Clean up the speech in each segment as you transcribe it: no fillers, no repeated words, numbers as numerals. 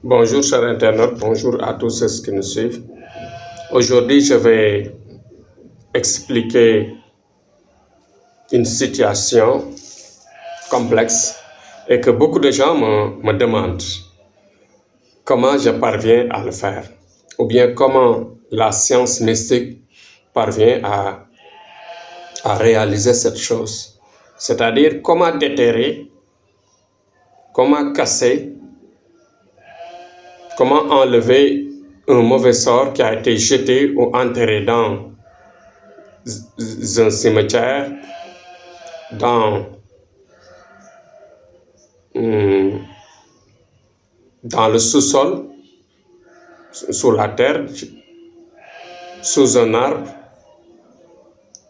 Bonjour chers internautes, bonjour à tous ceux qui nous suivent. Aujourd'hui, je vais expliquer une situation complexe et que beaucoup de gens me demandent comment je parviens à le faire ou bien comment la science mystique parvient à réaliser cette chose. C'est-à-dire comment déterrer, comment casser, comment enlever un mauvais sort qui a été jeté ou enterré dans un cimetière, dans le sous-sol, sous la terre, sous un arbre,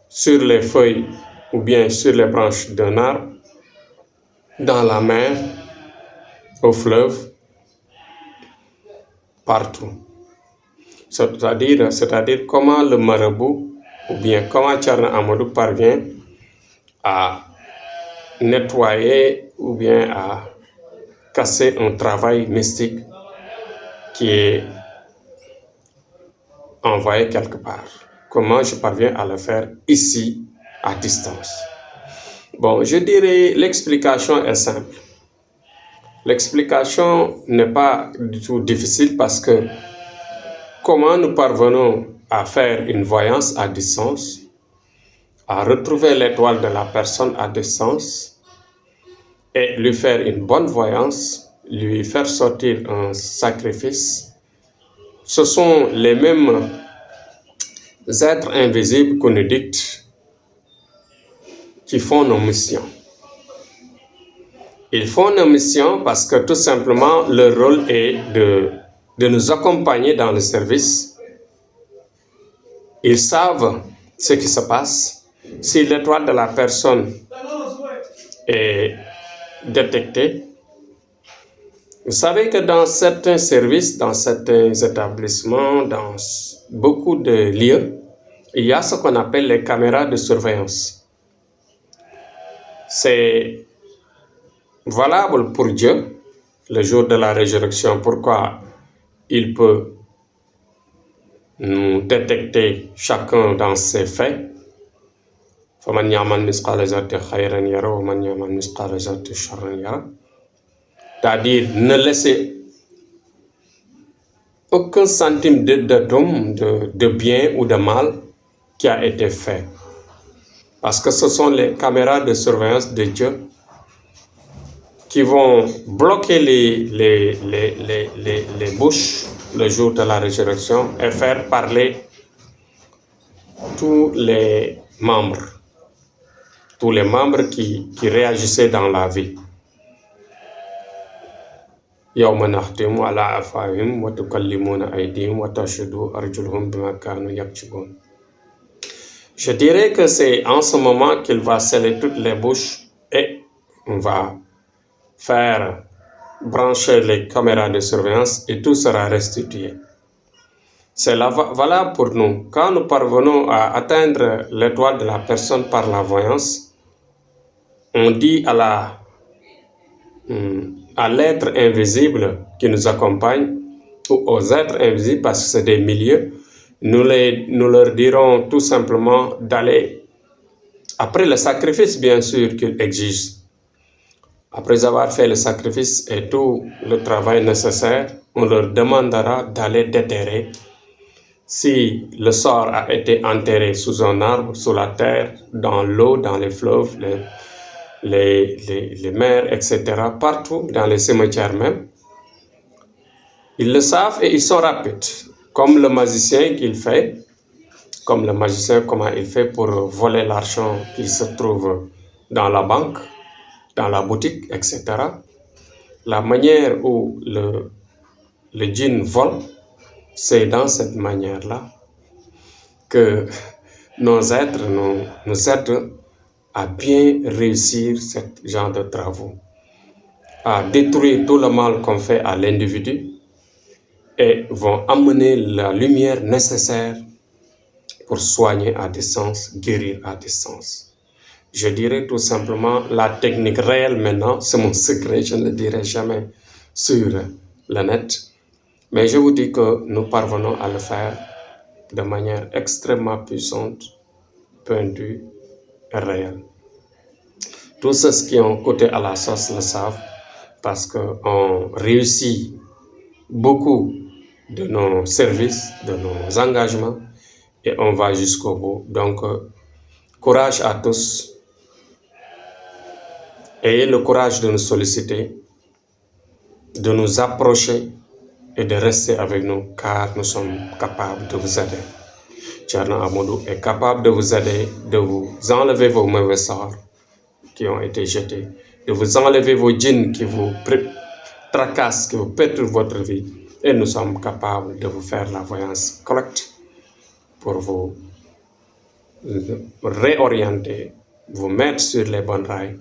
sur les feuilles ou bien sur les branches d'un arbre, dans la mer, au fleuve, partout. C'est-à-dire comment le marabout ou bien comment Thierno Amadou parvient à nettoyer ou bien à casser un travail mystique qui est envoyé quelque part. Comment je parviens à le faire ici, à distance? Bon, je dirais l'explication est simple. L'explication n'est pas du tout difficile parce que comment nous parvenons à faire une voyance à distance, à retrouver l'étoile de la personne à distance et lui faire une bonne voyance, lui faire sortir un sacrifice, ce sont les mêmes êtres invisibles qu'on nous dicte qui font nos missions. Ils font nos missions parce que tout simplement leur rôle est de nous accompagner dans le service. Ils savent ce qui se passe. Si l'étoile de la personne est détectée, vous savez que dans certains services, dans certains établissements, dans beaucoup de lieux, il y a ce qu'on appelle les caméras de surveillance. C'est valable pour Dieu, le jour de la résurrection. Pourquoi il peut nous détecter chacun dans ses faits. C'est-à-dire ne laisser aucun centime de bien ou de mal qui a été fait. Parce que ce sont les caméras de surveillance de Dieu qui vont bloquer les bouches le jour de la résurrection et faire parler tous les membres qui réagissaient dans la vie. Je dirais que c'est en ce moment qu'il va sceller toutes les bouches et on va faire brancher les caméras de surveillance et tout sera restitué. C'est valable pour nous. Quand nous parvenons à atteindre l'étoile de la personne par la voyance, on dit à l'être invisible qui nous accompagne, ou aux êtres invisibles, parce que c'est des milieux, nous leur dirons tout simplement d'aller, après le sacrifice bien sûr qu'ils exigent, après avoir fait le sacrifice et tout le travail nécessaire, on leur demandera d'aller déterrer. Si le sort a été enterré sous un arbre, sous la terre, dans l'eau, dans les fleuves, les mers, etc., partout, dans les cimetières même, ils le savent et ils sont rapides. Comme le magicien comment il fait pour voler l'argent qui se trouve dans la banque, dans la boutique, etc. La manière où le djinn vole, c'est dans cette manière-là que nos êtres nous aident à bien réussir ce genre de travaux, à détruire tout le mal qu'on fait à l'individu et vont amener la lumière nécessaire pour soigner à distance, guérir à distance. Je dirais tout simplement la technique réelle maintenant, c'est mon secret, je ne le dirai jamais sur le net. Mais je vous dis que nous parvenons à le faire de manière extrêmement puissante, pointue et réelle. Tous ceux qui ont goûté à la sauce le savent parce qu'on réussit beaucoup de nos services, de nos engagements et on va jusqu'au bout. Donc, courage à tous. Ayez le courage de nous solliciter, de nous approcher et de rester avec nous car nous sommes capables de vous aider. Thierno Amadou est capable de vous aider, de vous enlever vos mauvais sorts qui ont été jetés, de vous enlever vos djinns qui vous tracassent, qui vous perturbent votre vie. Et nous sommes capables de vous faire la voyance correcte pour vous réorienter, vous mettre sur les bonnes rails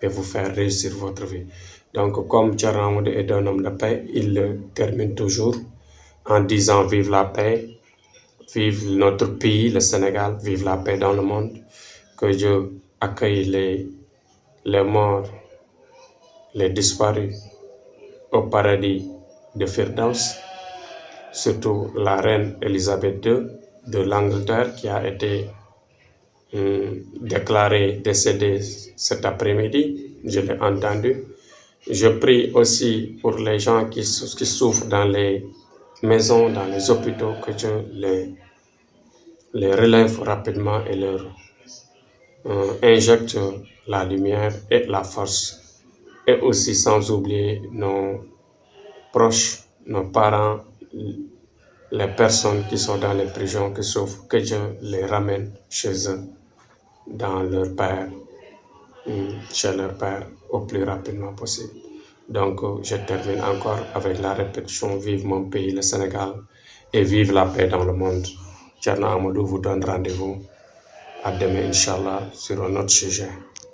et vous faire réussir votre vie. Donc, comme Thierno Amadou est un homme de paix, il le termine toujours en disant vive la paix, vive notre pays, le Sénégal, vive la paix dans le monde, que Dieu accueille les morts, les disparus au paradis de Firdaus, surtout la reine Elisabeth II de l'Angleterre qui a été déclarée décédée cet après-midi, je l'ai entendu. Je prie aussi pour les gens qui souffrent dans les maisons, dans les hôpitaux, que Dieu les relève rapidement et leur injecte la lumière et la force. Et aussi sans oublier nos proches, nos parents, les personnes qui sont dans les prisons, qui souffrent, que Dieu les ramène chez eux, dans leur Père, chez leur Père, au plus rapidement possible. Donc, je termine encore avec la répétition, vive mon pays, le Sénégal, et vive la paix dans le monde. Thierno Amadou vous donne rendez-vous à demain, Inch'Allah, sur un autre sujet.